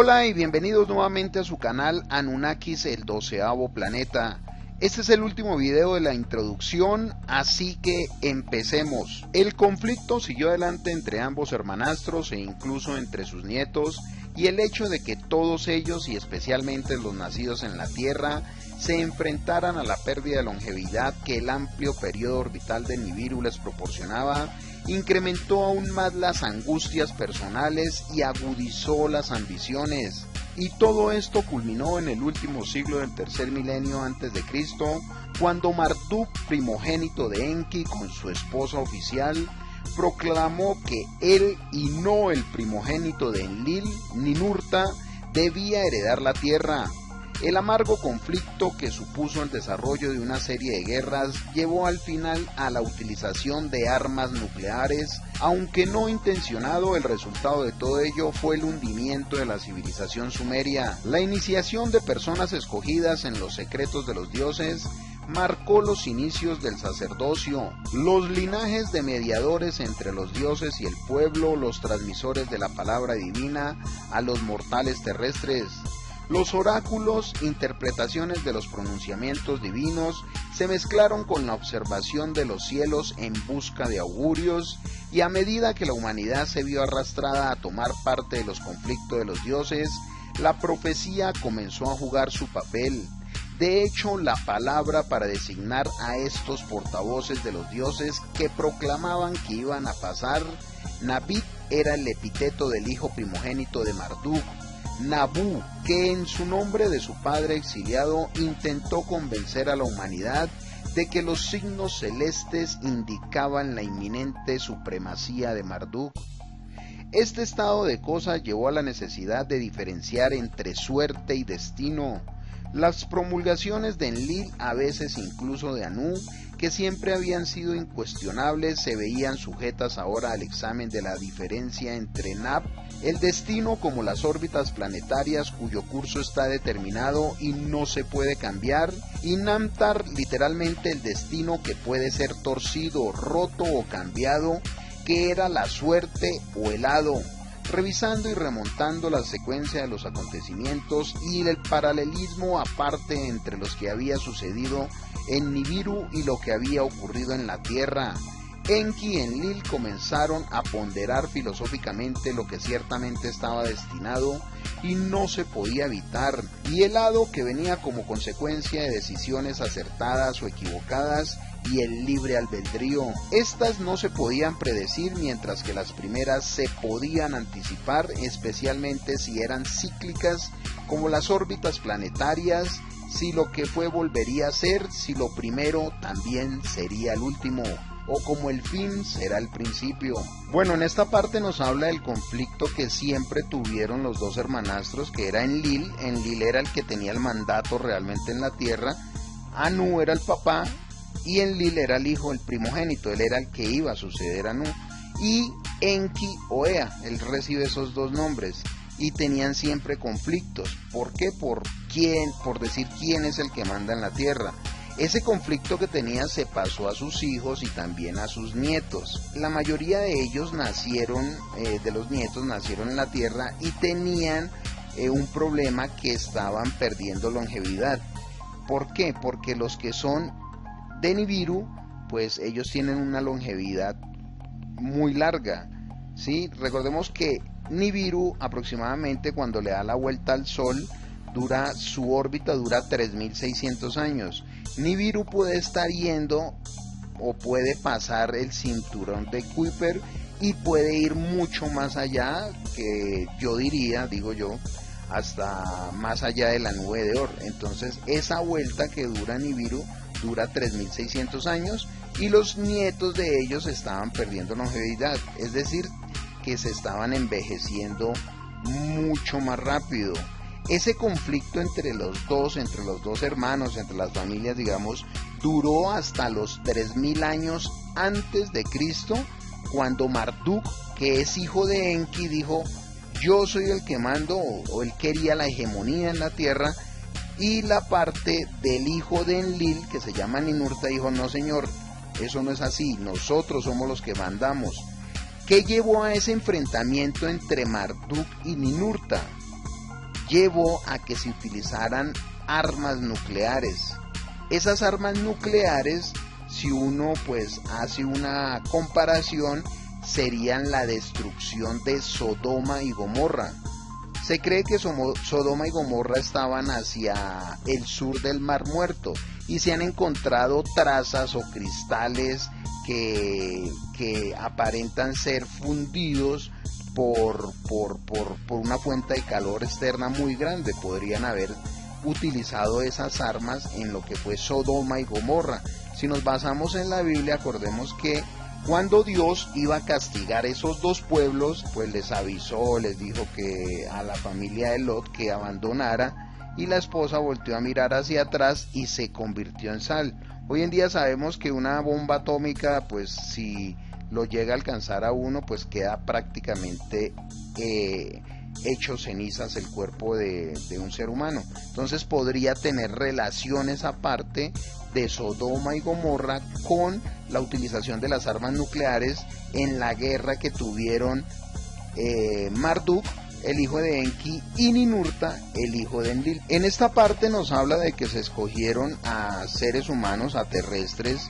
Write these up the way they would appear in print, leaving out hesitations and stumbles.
Hola y bienvenidos nuevamente a su canal Anunnakis, el 12º planeta. Este es el último video de la introducción, así que empecemos. El conflicto siguió adelante entre ambos hermanastros e incluso entre sus nietos, y el hecho de que todos ellos, y especialmente los nacidos en la Tierra, se enfrentaran a la pérdida de longevidad que el amplio periodo orbital de Nibiru les proporcionaba, incrementó aún más las angustias personales y agudizó las ambiciones. Y todo esto culminó en el último siglo del tercer milenio antes de Cristo, cuando Marduk, primogénito de Enki, con su esposa oficial, proclamó que él y no el primogénito de Enlil, Ninurta, debía heredar la tierra. El amargo conflicto que supuso el desarrollo de una serie de guerras llevó al final a la utilización de armas nucleares. Aunque no intencionado, el resultado de todo ello fue el hundimiento de la civilización sumeria. La iniciación de personas escogidas en los secretos de los dioses marcó los inicios del sacerdocio, los linajes de mediadores entre los dioses y el pueblo, los transmisores de la palabra divina a los mortales terrestres. Los oráculos, interpretaciones de los pronunciamientos divinos, se mezclaron con la observación de los cielos en busca de augurios, y a medida que la humanidad se vio arrastrada a tomar parte de los conflictos de los dioses, la profecía comenzó a jugar su papel. De hecho, la palabra para designar a estos portavoces de los dioses que proclamaban que iban a pasar, Nabit, era el epíteto del hijo primogénito de Marduk, Nabu, que en su nombre de su padre exiliado intentó convencer a la humanidad de que los signos celestes indicaban la inminente supremacía de Marduk. Este estado de cosas llevó a la necesidad de diferenciar entre suerte y destino. Las promulgaciones de Enlil, a veces incluso de Anu, que siempre habían sido incuestionables, se veían sujetas ahora al examen de la diferencia entre Nab, el destino, como las órbitas planetarias cuyo curso está determinado y no se puede cambiar, y Namtar, literalmente el destino que puede ser torcido, roto o cambiado, que era la suerte o el hado. Revisando y remontando la secuencia de los acontecimientos y el paralelismo aparte entre los que había sucedido en Nibiru y lo que había ocurrido en la Tierra, Enki y Enlil comenzaron a ponderar filosóficamente lo que ciertamente estaba destinado y no se podía evitar, y el hado que venía como consecuencia de decisiones acertadas o equivocadas, y el libre albedrío. Estas no se podían predecir, mientras que las primeras se podían anticipar, especialmente si eran cíclicas, como las órbitas planetarias. Si lo que fue volvería a ser, si lo primero también sería el último, o como el fin será el principio. Bueno, en esta parte nos habla del conflicto que siempre tuvieron los dos hermanastros, que era Enlil. Enlil era el que tenía el mandato realmente en la Tierra, Anu era el papá, y Enlil era el hijo, el primogénito, él era el que iba a suceder a Anu, y Enki o Ea, él recibe esos dos nombres, y tenían siempre conflictos. ¿Por qué? Por decir quién es el que manda en la Tierra. Ese conflicto que tenía se pasó a sus hijos y también a sus nietos. La mayoría de ellos nacieron, de los nietos nacieron en la Tierra y tenían un problema, que estaban perdiendo longevidad. ¿Por qué? Porque los que son de Nibiru, pues ellos tienen una longevidad muy larga, ¿sí? Recordemos que Nibiru aproximadamente, cuando le da la vuelta al Sol, su órbita dura 3.600 años. Nibiru puede estar yendo o puede pasar el cinturón de Kuiper y puede ir mucho más allá, que digo yo, hasta más allá de la nube de Oort. Entonces esa vuelta que dura Nibiru dura 3.600 años, y los nietos de ellos estaban perdiendo longevidad, es decir, que se estaban envejeciendo mucho más rápido. Ese conflicto entre los dos hermanos, entre las familias, digamos, duró hasta los 3.000 años antes de Cristo, cuando Marduk, que es hijo de Enki, dijo: yo soy el que mando, o él quería la hegemonía en la Tierra, y la parte del hijo de Enlil, que se llama Ninurta, dijo: no señor, eso no es así, nosotros somos los que mandamos. ¿Qué llevó a ese enfrentamiento entre Marduk y Ninurta? llevó a que se utilizaran armas nucleares. Esas armas nucleares, si uno pues hace una comparación, serían la destrucción de Sodoma y Gomorra. Se cree que Sodoma y Gomorra estaban hacia el sur del Mar Muerto y se han encontrado trazas o cristales que aparentan ser fundidos por una fuente de calor externa muy grande. Podrían haber utilizado esas armas en lo que fue Sodoma y Gomorra. Si nos basamos en la Biblia, acordemos que cuando Dios iba a castigar esos dos pueblos, pues les avisó, les dijo que a la familia de Lot que abandonara, y la esposa volteó a mirar hacia atrás y se convirtió en sal. Hoy en día sabemos que una bomba atómica, pues si lo llega a alcanzar a uno, pues queda prácticamente hecho cenizas el cuerpo de un ser humano. Entonces podría tener relaciones aparte de Sodoma y Gomorra con la utilización de las armas nucleares en la guerra que tuvieron Marduk, el hijo de Enki, y Ninurta, el hijo de Enlil. En esta parte nos habla de que se escogieron a seres humanos, a terrestres,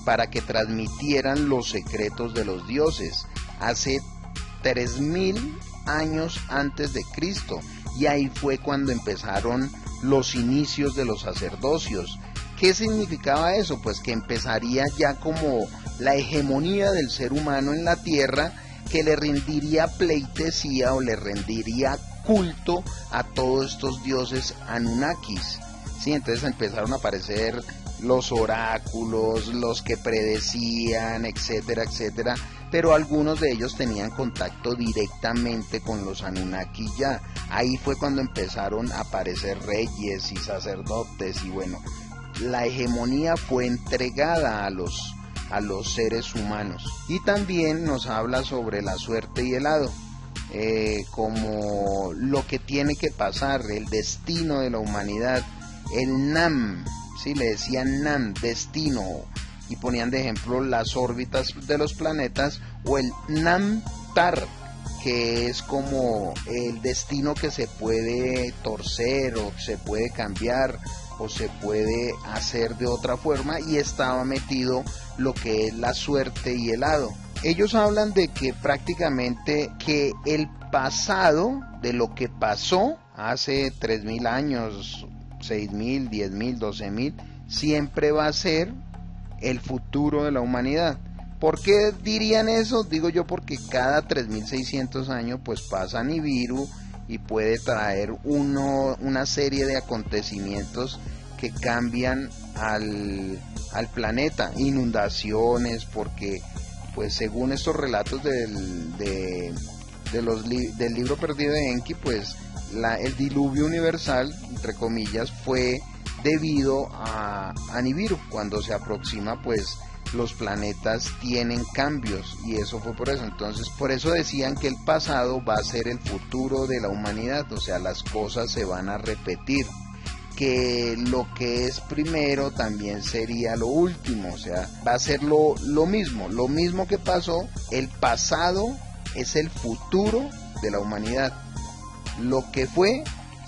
para que transmitieran los secretos de los dioses hace 3000 años antes de Cristo, y ahí fue cuando empezaron los inicios de los sacerdocios. ¿Qué significaba eso? Pues que empezaría ya como la hegemonía del ser humano en la tierra, que le rendiría pleitesía o le rendiría culto a todos estos dioses Anunnakis. Sí, entonces empezaron a aparecer los oráculos, los que predecían, etcétera, etcétera, pero algunos de ellos tenían contacto directamente con los Anunnaki ya. Ahí fue cuando empezaron a aparecer reyes y sacerdotes, y bueno, la hegemonía fue entregada a los seres humanos. Y también nos habla sobre la suerte y el hado, como lo que tiene que pasar, el destino de la humanidad, el Nam, ¿sí? Le decían Nam, destino, y ponían de ejemplo las órbitas de los planetas, o el Nam-Tar, que es como el destino que se puede torcer o se puede cambiar o se puede hacer de otra forma, y estaba metido lo que es la suerte y el hado. Ellos hablan de que prácticamente que el pasado de lo que pasó hace 3000 años, 6000, 10000, 12000, siempre va a ser el futuro de la humanidad. ¿Por qué dirían eso? Digo yo porque cada 3600 años pues pasa Nibiru y puede traer una serie de acontecimientos que cambian al planeta, inundaciones, porque pues según estos relatos del libro perdido de Enki, pues el diluvio universal, entre comillas, fue debido a Nibiru. Cuando se aproxima, pues los planetas tienen cambios, y eso fue por eso. Entonces, por eso decían que el pasado va a ser el futuro de la humanidad, o sea, las cosas se van a repetir, que lo que es primero también sería lo último, o sea, va a ser lo mismo que pasó. El pasado es el futuro de la humanidad, lo que fue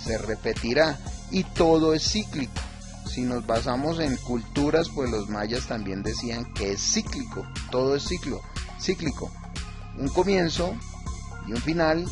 se repetirá, y todo es cíclico. Si nos basamos en culturas, pues los mayas también decían que es cíclico, todo es cíclico, un comienzo y un final,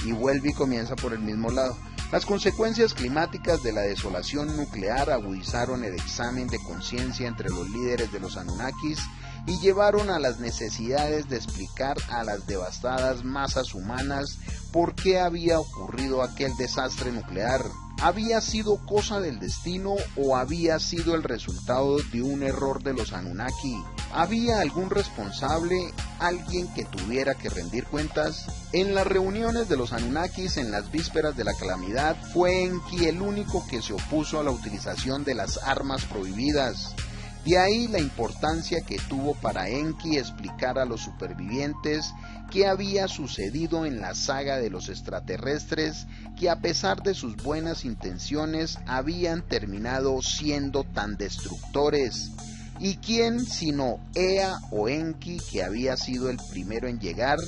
y vuelve y comienza por el mismo lado. Las consecuencias climáticas de la desolación nuclear agudizaron el examen de conciencia entre los líderes de los Anunnakis y llevaron a las necesidades de explicar a las devastadas masas humanas por qué había ocurrido aquel desastre nuclear. ¿Había sido cosa del destino o había sido el resultado de un error de los Anunnaki? ¿Había algún responsable, alguien que tuviera que rendir cuentas? En las reuniones de los Anunnakis en las vísperas de la calamidad, fue Enki el único que se opuso a la utilización de las armas prohibidas. De ahí la importancia que tuvo para Enki explicar a los supervivientes qué había sucedido en la saga de los extraterrestres, que a pesar de sus buenas intenciones habían terminado siendo tan destructores. ¿Y quién sino Ea o Enki, que había sido el primero en llegar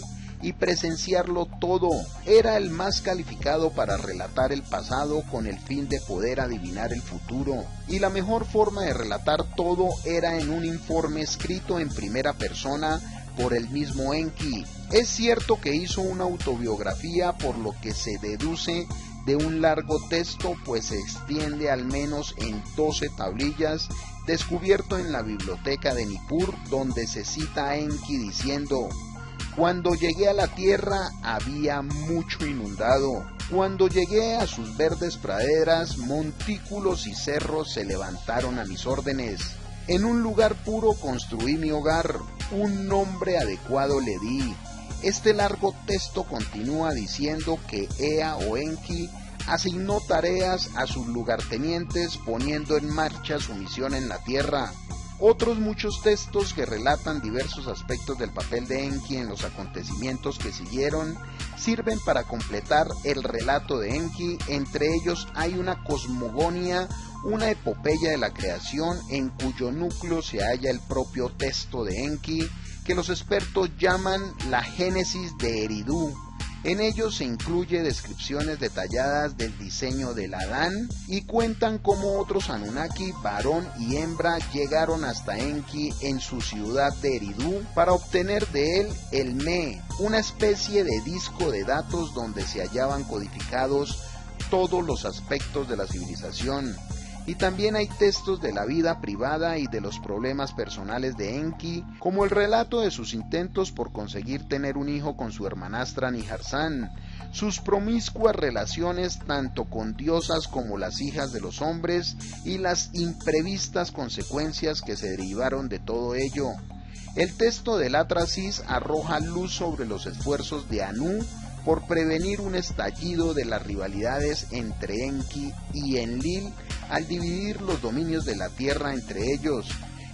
y presenciarlo todo. Era el más calificado para relatar el pasado con el fin de poder adivinar el futuro, y la mejor forma de relatar todo era en un informe escrito en primera persona por el mismo Enki. Es cierto que hizo una autobiografía, por lo que se deduce de un largo texto, pues se extiende al menos en 12 tablillas, descubierto en la biblioteca de Nippur, donde se cita a Enki diciendo: cuando llegué a la tierra había mucho inundado. Cuando llegué a sus verdes praderas, montículos y cerros se levantaron a mis órdenes. En un lugar puro construí mi hogar, un nombre adecuado le di. Este largo texto continúa diciendo que Ea o Enki asignó tareas a sus lugartenientes poniendo en marcha su misión en la tierra. Otros muchos textos que relatan diversos aspectos del papel de Enki en los acontecimientos que siguieron sirven para completar el relato de Enki. Entre ellos hay una cosmogonía, una epopeya de la creación en cuyo núcleo se halla el propio texto de Enki, que los expertos llaman la Génesis de Eridu. En ellos se incluye descripciones detalladas del diseño del Adán y cuentan cómo otros Anunnaki, varón y hembra, llegaron hasta Enki en su ciudad de Eridu para obtener de él el Me, una especie de disco de datos donde se hallaban codificados todos los aspectos de la civilización. Y también hay textos de la vida privada y de los problemas personales de Enki, como el relato de sus intentos por conseguir tener un hijo con su hermanastra Niharsán, sus promiscuas relaciones tanto con diosas como las hijas de los hombres y las imprevistas consecuencias que se derivaron de todo ello. El texto del Atrasis arroja luz sobre los esfuerzos de Anu por prevenir un estallido de las rivalidades entre Enki y Enlil al dividir los dominios de la tierra entre ellos,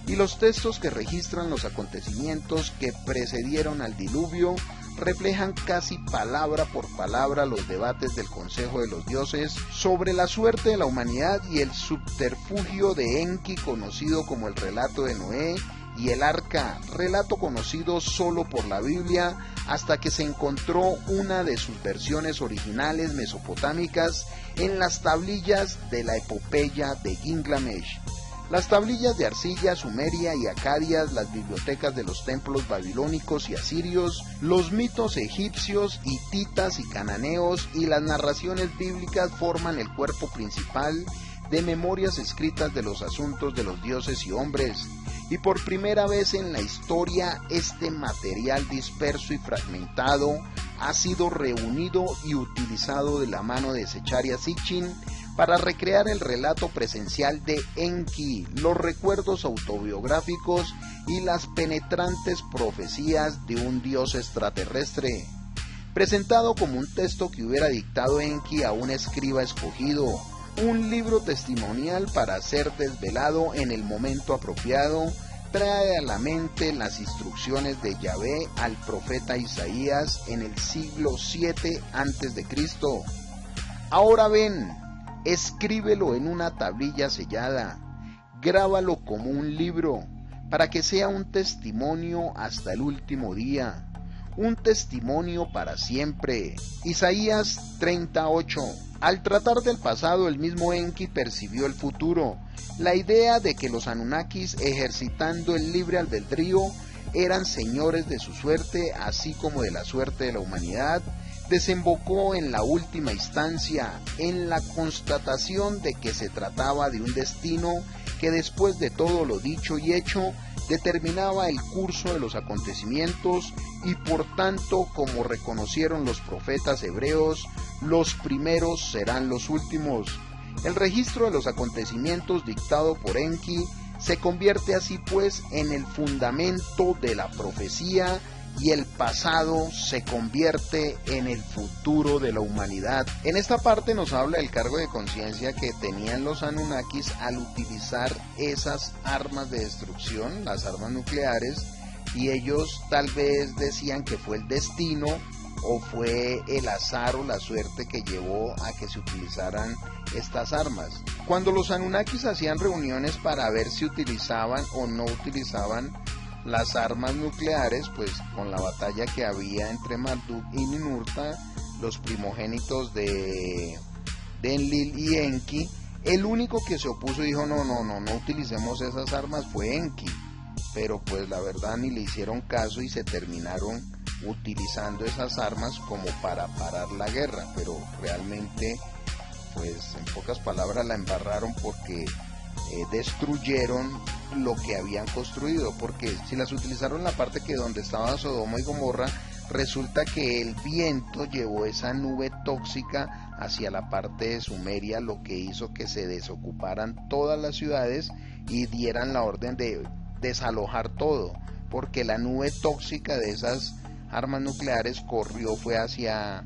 y los textos que registran los acontecimientos que precedieron al diluvio reflejan casi palabra por palabra los debates del Consejo de los Dioses sobre la suerte de la humanidad y el subterfugio de Enki conocido como el relato de Noé y el arca, relato conocido solo por la Biblia hasta que se encontró una de sus versiones originales mesopotámicas en las tablillas de la epopeya de Gilgamesh. Las tablillas de arcilla sumeria y acadias, las bibliotecas de los templos babilónicos y asirios, los mitos egipcios, hititas y cananeos y las narraciones bíblicas forman el cuerpo principal de memorias escritas de los asuntos de los dioses y hombres. Y por primera vez en la historia, este material disperso y fragmentado ha sido reunido y utilizado de la mano de Zecharia Sitchin para recrear el relato presencial de Enki, los recuerdos autobiográficos y las penetrantes profecías de un dios extraterrestre, presentado como un texto que hubiera dictado Enki a un escriba escogido, un libro testimonial para ser desvelado en el momento apropiado. Trae a la mente las instrucciones de Yahvé al profeta Isaías en el siglo 7 a.C. Ahora ven, escríbelo en una tablilla sellada, grábalo como un libro, para que sea un testimonio hasta el último día, un testimonio para siempre. Isaías 38. Al tratar del pasado, el mismo Enki percibió el futuro. La idea de que los Anunnakis, ejercitando el libre albedrío, eran señores de su suerte, así como de la suerte de la humanidad, desembocó en la última instancia en la constatación de que se trataba de un destino que, después de todo lo dicho y hecho, determinaba el curso de los acontecimientos y, por tanto, como reconocieron los profetas hebreos, los primeros serán los últimos. El registro de los acontecimientos dictado por Enki se convierte así pues en el fundamento de la profecía, y el pasado se convierte en el futuro de la humanidad. En esta parte nos habla del cargo de conciencia que tenían los Anunnakis al utilizar esas armas de destrucción, las armas nucleares, y ellos tal vez decían que fue el destino o fue el azar o la suerte que llevó a que se utilizaran estas armas. Cuando los Anunnakis hacían reuniones para ver si utilizaban o no utilizaban las armas nucleares, pues con la batalla que había entre Marduk y Ninurta, los primogénitos de Enlil y Enki. El único que se opuso y dijo no utilicemos esas armas fue Enki, pero pues la verdad ni le hicieron caso y se terminaron utilizando esas armas como para parar la guerra, pero realmente pues en pocas palabras la embarraron porque destruyeron lo que habían construido, porque si las utilizaron en la parte que donde estaba Sodoma y Gomorra, resulta que el viento llevó esa nube tóxica hacia la parte de Sumeria, lo que hizo que se desocuparan todas las ciudades y dieran la orden de desalojar todo, porque la nube tóxica de esas armas nucleares fue hacia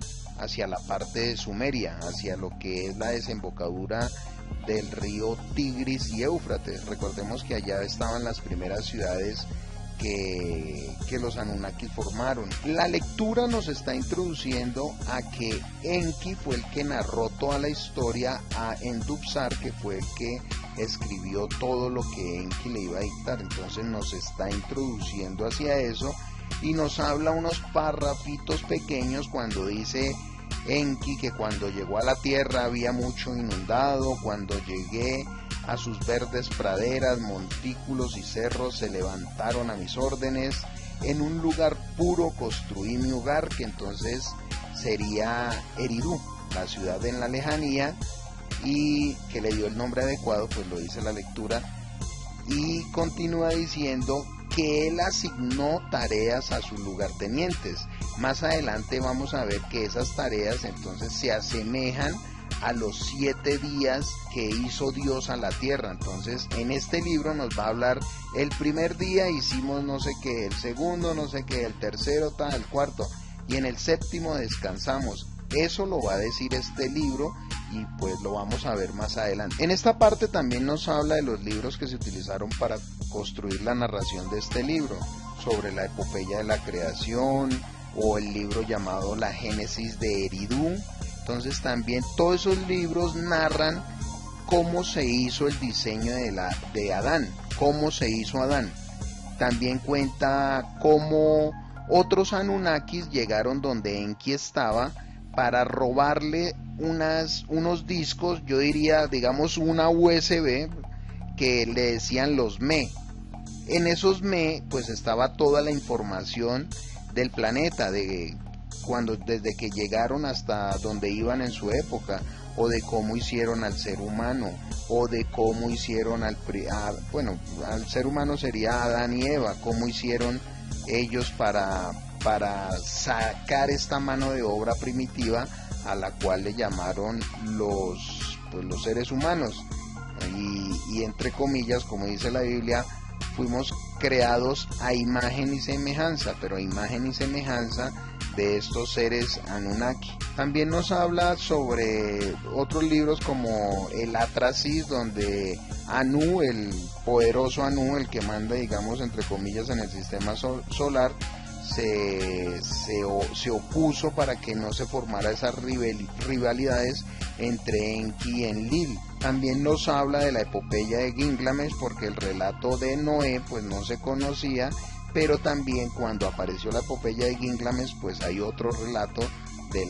la parte de Sumeria, hacia lo que es la desembocadura del río Tigris y Éufrates. Recordemos que allá estaban las primeras ciudades que los Anunnakis formaron. La lectura nos está introduciendo a que Enki fue el que narró toda la historia a Endubzar, que fue el que escribió todo lo que Enki le iba a dictar. Entonces nos está introduciendo hacia eso y nos habla unos párrafitos pequeños cuando dice Enki que cuando llegó a la tierra había mucho inundado, cuando llegué a sus verdes praderas, montículos y cerros se levantaron a mis órdenes, en un lugar puro construí mi hogar, que entonces sería Eridu, la ciudad en la lejanía, y que le dio el nombre adecuado, pues lo dice la lectura, y continúa diciendo que él asignó tareas a sus lugartenientes. Más adelante vamos a ver que esas tareas entonces se asemejan a los 7 días que hizo Dios a la tierra. Entonces en este libro nos va a hablar: el primer día hicimos no sé qué, el segundo no sé qué, el tercero tal, el cuarto, y en el séptimo descansamos. Eso lo va a decir este libro y pues lo vamos a ver más adelante. En esta parte también nos habla de los libros que se utilizaron para construir la narración de este libro, sobre la epopeya de la creación, o el libro llamado La Génesis de Eridu. Entonces también todos esos libros narran cómo se hizo el diseño de Adán, cómo se hizo Adán. También cuenta cómo otros Anunnakis llegaron donde Enki estaba para robarle unos discos, yo diría, digamos una USB, que le decían los Me. En esos Me pues estaba toda la información del planeta, desde que llegaron hasta donde iban en su época, o de cómo hicieron al ser humano, o de cómo hicieron al ser humano sería Adán y Eva, cómo hicieron ellos para sacar esta mano de obra primitiva a la cual le llamaron los seres humanos, y entre comillas, como dice la Biblia, fuimos creados a imagen y semejanza, pero a imagen y semejanza de estos seres Anunnaki. También nos habla sobre otros libros como el Atrasis, donde Anu, el poderoso Anu, el que manda, digamos, entre comillas, en el sistema solar, se opuso para que no se formara esas rivalidades entre Enki y Enlil. También nos habla de la epopeya de Gilgamesh, porque el relato de Noé pues no se conocía, pero también cuando apareció la epopeya de Gilgamesh pues hay otro relato de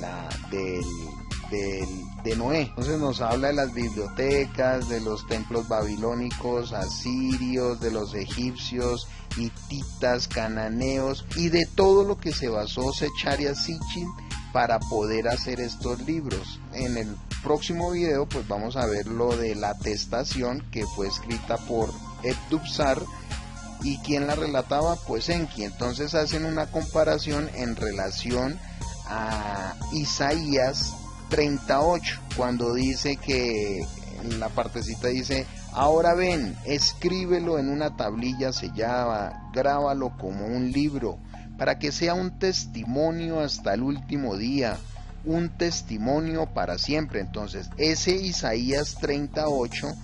Noé. Entonces nos habla de las bibliotecas, de los templos babilónicos, asirios, de los egipcios, hititas, cananeos, y de todo lo que se basó Secharia Sitchin para poder hacer estos libros. En el próximo video pues vamos a ver lo de la Atestación, que fue escrita por Endubzar, y quien la relataba pues Enki. Entonces hacen una comparación en relación a Isaías 38, cuando dice que en la partecita dice: ahora ven, escríbelo en una tablilla sellada, grábalo como un libro, para que sea un testimonio hasta el último día, un testimonio para siempre. Entonces ese Isaías 38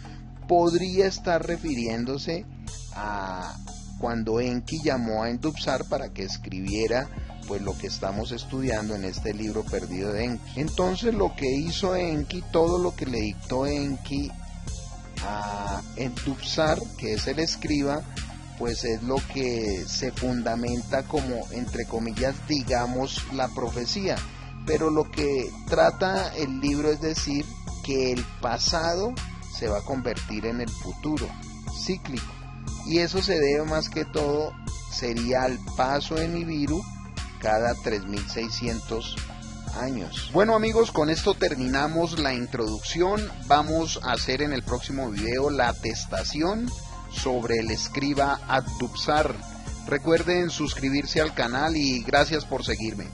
podría estar refiriéndose a cuando Enki llamó a Endubzar para que escribiera pues lo que estamos estudiando en este libro perdido de Enki. Entonces lo que hizo Enki, todo lo que le dictó Enki a Endubzar, que es el escriba, pues es lo que se fundamenta como, entre comillas, digamos, la profecía. Pero lo que trata el libro es decir que el pasado se va a convertir en el futuro, cíclico. Y eso se debe más que todo, sería al paso de Nibiru cada 3600 años. Bueno amigos, con esto terminamos la introducción. Vamos a hacer en el próximo video la atestación sobre el escriba Adubzar. Recuerden suscribirse al canal y gracias por seguirme.